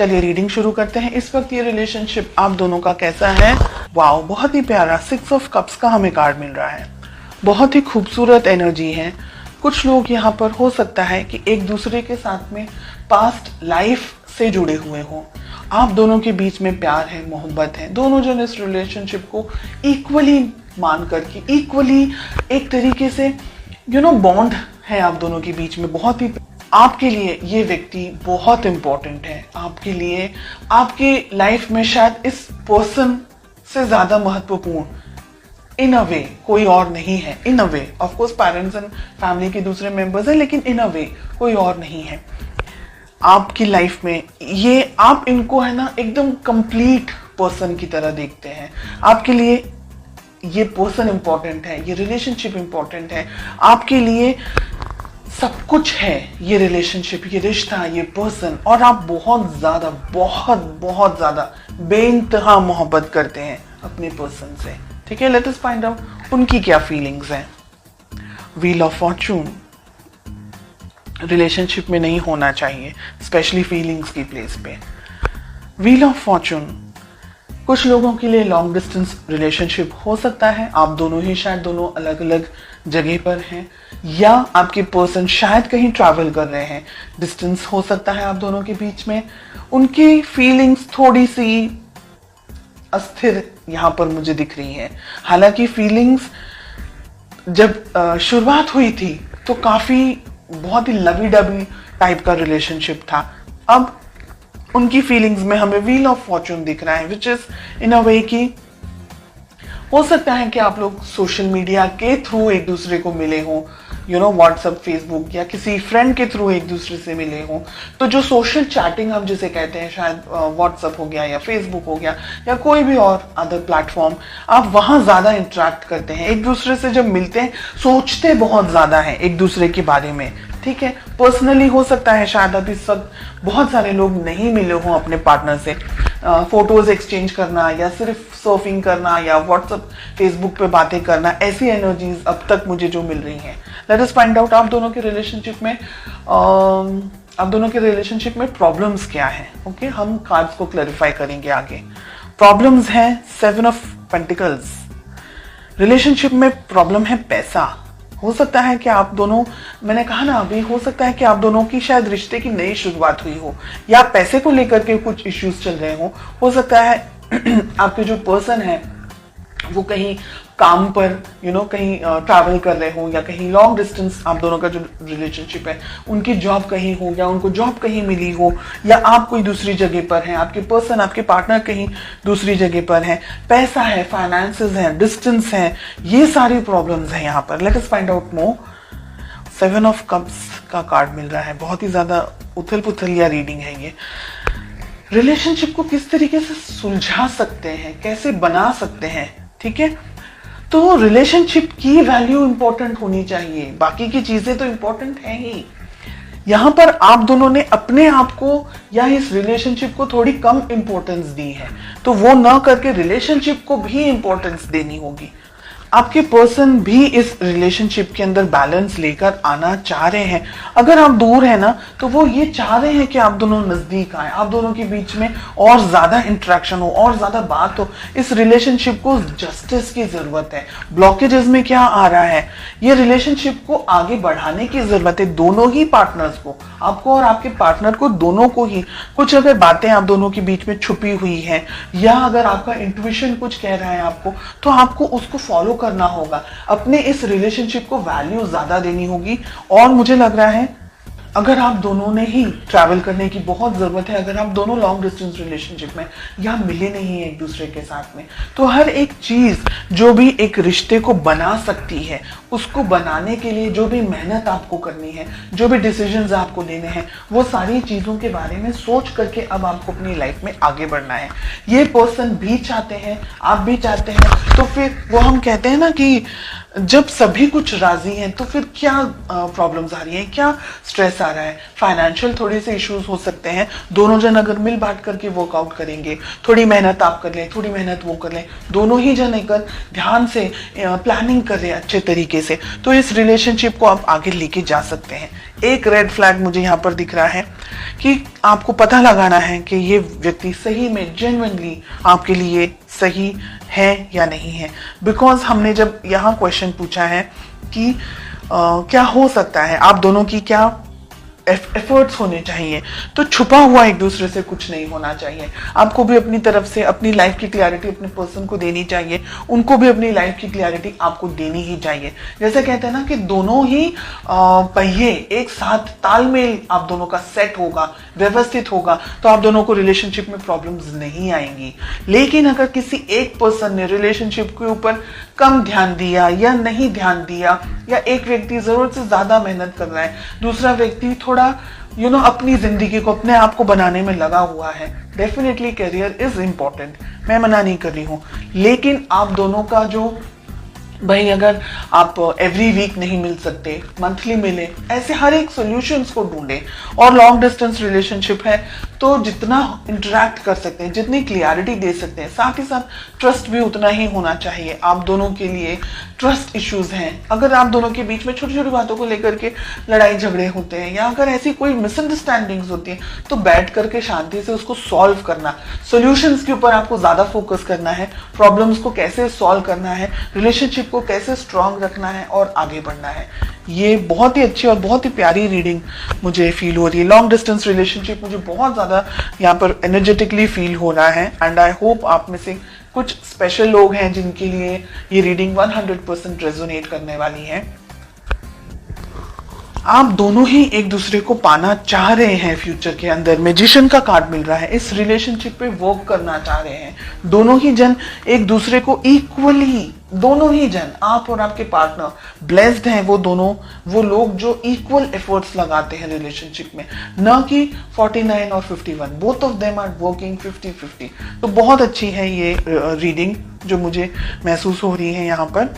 चलिए रीडिंग शुरू करते हैं। इस वक्त ये रिलेशनशिप आप दोनों का कैसा है? वाओ, बहुत ही प्यारा 6 ऑफ कप्स का हमें कार्ड मिल रहा है। बहुत ही खूबसूरत एनर्जी है। कुछ लोग यहाँ पर हो सकता है कि एक दूसरे के साथ में पास्ट लाइफ से जुड़े हुए हों। आप दोनों के बीच में प्यार है, मोहब्बत है। दोनों जन इस रिलेशनशिप को इक्वली मान करके, इक्वली एक तरीके से बॉन्ड है आप दोनों के बीच में। बहुत ही आपके लिए ये व्यक्ति बहुत इंपॉर्टेंट है। आपके लिए आपके लाइफ में शायद इस पर्सन से ज्यादा महत्वपूर्ण इन अ वे कोई और नहीं है। In a way of course parents and family के दूसरे मेंबर्स हैं, लेकिन इन अ वे कोई और नहीं है आपकी लाइफ में। ये आप इनको है ना एकदम कंप्लीट पर्सन की तरह देखते हैं। आपके लिए ये पर्सन इंपॉर्टेंट है, ये रिलेशनशिप इंपॉर्टेंट है। आपके लिए सब कुछ है ये रिलेशनशिप, ये रिश्ता, ये पर्सन। और आप बहुत ज्यादा बहुत ज्यादा बेइंतहा मोहब्बत करते हैं अपने पर्सन से। ठीक है, लेट अस फाइंड आउट उनकी क्या फीलिंग्स हैं। व्हील ऑफ फॉर्चून रिलेशनशिप में नहीं होना चाहिए, स्पेशली फीलिंग्स की प्लेस पे। व्हील ऑफ फॉर्चून कुछ लोगों के लिए लॉन्ग डिस्टेंस रिलेशनशिप हो सकता है। आप दोनों ही शायद दोनों अलग अलग जगह पर हैं, या आपके पर्सन शायद कहीं ट्रैवल कर रहे हैं। डिस्टेंस हो सकता है आप दोनों के बीच में। उनकी फीलिंग्स थोड़ी सी अस्थिर यहाँ पर मुझे दिख रही है। हालांकि फीलिंग्स जब शुरुआत हुई थी तो काफी बहुत ही लवी डबी टाइप का रिलेशनशिप था। अब उनकी फीलिंग्स में हमें व्हील ऑफ फॉर्चून दिख रहा है, विच इज इन अ वे कि हो सकता है कि आप लोग सोशल मीडिया के थ्रू एक दूसरे को मिले हों, व्हाट्सएप, फेसबुक या किसी फ्रेंड के थ्रू एक दूसरे से मिले हों। तो जो सोशल चैटिंग हम जिसे कहते हैं, शायद व्हाट्सएप हो गया या फेसबुक हो गया या कोई भी और अदर प्लेटफॉर्म, आप वहां ज्यादा इंटरेक्ट करते हैं एक दूसरे से। जब मिलते हैं सोचते बहुत ज्यादा हैं एक दूसरे के बारे में। ठीक है, पर्सनली हो सकता है शायद अब इस वक्त बहुत सारे लोग नहीं मिले हों अपने पार्टनर से। फोटोज एक्सचेंज करना या सिर्फ सर्फिंग करना या व्हाट्सएप, फेसबुक पे बातें करना, ऐसी एनर्जीज अब तक मुझे जो मिल रही हैं। लेट अस फाइंड आउट आप दोनों के रिलेशनशिप में प्रॉब्लम्स क्या हैं। ओके, हम कार्ड्स को क्लैरिफाई करेंगे आगे। प्रॉब्लम्स हैं 7 ऑफ पेंटिकल्स। रिलेशनशिप में प्रॉब्लम है पैसा। हो सकता है कि आप दोनों, मैंने कहा ना अभी, हो सकता है कि आप दोनों की शायद रिश्ते की नई शुरुआत हुई हो या पैसे को लेकर के कुछ इश्यूज चल रहे हो सकता है आपके जो पर्सन है वो कहीं काम पर कहीं ट्रैवल कर रहे हो, या कहीं लॉन्ग डिस्टेंस आप दोनों का जो रिलेशनशिप है उनकी जॉब कहीं हो, या उनको जॉब कहीं मिली हो, या आप कोई दूसरी जगह पर हैं, आपके पर्सन, आपके पार्टनर कहीं दूसरी जगह पर हैं। पैसा है, फाइनेंसेस हैं, डिस्टेंस है, ये सारी प्रॉब्लम्स हैं यहाँ पर। Let us find out more. 7 of cups का कार्ड मिल रहा है। बहुत ही ज्यादा उथल पुथल या रीडिंग है ये। रिलेशनशिप को किस तरीके से सुलझा सकते हैं, कैसे बना सकते हैं। ठीक है, तो रिलेशनशिप की वैल्यू इंपॉर्टेंट होनी चाहिए, बाकी की चीजें तो इंपॉर्टेंट है ही। यहां पर आप दोनों ने अपने आप को या इस रिलेशनशिप को थोड़ी कम इंपॉर्टेंस दी है, तो वो ना करके रिलेशनशिप को भी इंपॉर्टेंस देनी होगी। आपके पर्सन भी इस रिलेशनशिप के अंदर बैलेंस लेकर आना चाह रहे हैं। अगर आप दूर है ना, तो वो ये चाह रहे हैं कि आप दोनों नजदीक आए, आप दोनों के बीच में और ज्यादा इंटरेक्शन हो और ज्यादा बात हो। इस रिलेशनशिप को जस्टिस की जरूरत है। ब्लॉकेजेस में क्या आ रहा है, ये रिलेशनशिप को आगे बढ़ाने की जरूरत है। दोनों ही पार्टनर्स को, आपको और आपके पार्टनर को, दोनों को ही कुछ अगर बातें आप दोनों के बीच में छुपी हुई है, या अगर आपका इंट्यूशन कुछ कह रहा है आपको, तो आपको उसको फॉलो करना होगा। अपने इस रिलेशनशिप को वैल्यू ज्यादा देनी होगी। और मुझे लग रहा है अगर आप दोनों ने ही ट्रैवल करने की बहुत जरूरत है, अगर आप दोनों लॉन्ग डिस्टेंस रिलेशनशिप में या मिले नहीं है एक दूसरे के साथ में, तो हर एक चीज जो भी एक रिश्ते को बना सकती है, उसको बनाने के लिए जो भी मेहनत आपको करनी है, जो भी डिसीजंस आपको लेने हैं, वो सारी चीजों के बारे में सोच करके अब आपको अपनी लाइफ में आगे बढ़ना है। ये पर्सन भी चाहते हैं, आप भी चाहते हैं, तो फिर वो हम कहते हैं ना कि जब सभी कुछ राजी हैं तो फिर क्या प्रॉब्लम्स आ रही हैं, क्या स्ट्रेस आ रहा है? फाइनेंशियल थोड़े से इश्यूज हो सकते हैं, दोनों जन अगर मिल बांट करके वर्कआउट करेंगे, थोड़ी मेहनत आप कर लें, थोड़ी मेहनत वो कर लें, दोनों ही जन अगर ध्यान से प्लानिंग कर रहे हैं अच्छे तरीके से, तो इस रिलेशनशिप को आप आगे लेके जा सकते हैं। एक रेड फ्लैग मुझे यहाँ पर दिख रहा है कि आपको पता लगाना है कि ये व्यक्ति सही में जेन्युइनली आपके लिए सही है या नहीं है। बिकॉज हमने जब यहाँ क्वेश्चन पूछा है कि क्या हो सकता है, आप दोनों की क्या एफर्ट्स होने चाहिए, तो छुपा हुआ एक दूसरे से कुछ नहीं होना चाहिए। आपको भी अपनी तरफ से अपनी लाइफ की क्लैरिटी अपने पर्सन को देनी चाहिए, उनको भी अपनी लाइफ की क्लैरिटी आपको देनी ही चाहिए। जैसे कहते हैं ना कि दोनों ही पहिए एक साथ तालमेल आप दोनों का सेट होगा, व्यवस्थित होगा, तो आप दोनों को रिलेशनशिप में प्रॉब्लम्स नहीं आएंगी। लेकिन अगर किसी एक पर्सन ने रिलेशनशिप के ऊपर कम ध्यान दिया या नहीं ध्यान दिया, या एक व्यक्ति जरूरत से ज्यादा मेहनत कर रहा है, दूसरा व्यक्ति थोड़ा अपनी जिंदगी को, अपने आप को बनाने में लगा हुआ है, डेफिनेटली करियर इज इंपॉर्टेंट, मैं मना नहीं कर रही हूं। लेकिन आप दोनों का जो भाई, अगर आप एवरी वीक नहीं मिल सकते, मंथली मिले, ऐसे हर एक सॉल्यूशंस को ढूंढे। और लॉन्ग डिस्टेंस रिलेशनशिप है तो जितना इंटरेक्ट कर सकते हैं, जितनी क्लियरिटी दे सकते हैं, साथ ही साथ ट्रस्ट भी उतना ही होना चाहिए। आप दोनों के लिए ट्रस्ट इश्यूज हैं, अगर आप दोनों के बीच में छोटी छोटी बातों को लेकर के लड़ाई झगड़े होते हैं, या अगर ऐसी कोई मिसअंडरस्टैंडिंग्स होती है, तो बैठ करके शांति से उसको सॉल्व करना, सॉल्यूशंस के ऊपर आपको ज्यादा फोकस करना है, प्रॉब्लम्स को कैसे सॉल्व करना है, रिलेशनशिप को कैसे स्ट्रांग रखना है और आगे बढ़ना है। ये बहुत ही अच्छी और बहुत ही प्यारी रीडिंग मुझे फील हो रही है। लॉन्ग डिस्टेंस रिलेशनशिप मुझे बहुत ज्यादा यहाँ पर एनर्जेटिकली फील हो रहा है, एंड आई होप आप में से कुछ स्पेशल लोग हैं जिनके लिए ये रीडिंग 100% रेजोनेट करने वाली है। आप दोनों ही एक दूसरे को पाना चाह रहे हैं, फ्यूचर के अंदर मैजिशियन का कार्ड मिल रहा है, इस रिलेशनशिप पे वर्क करना चाह रहे हैं। दोनों ही जन एक दूसरे को इक्वली, दोनों ही जन, आप और आपके पार्टनर ब्लेस्ड हैं, वो लोग जो इक्वल एफर्ट्स लगाते हैं रिलेशनशिप में, न कि 49 और 51, both of them are working 50-50। तो बहुत अच्छी है ये रीडिंग जो मुझे महसूस हो रही है यहाँ पर।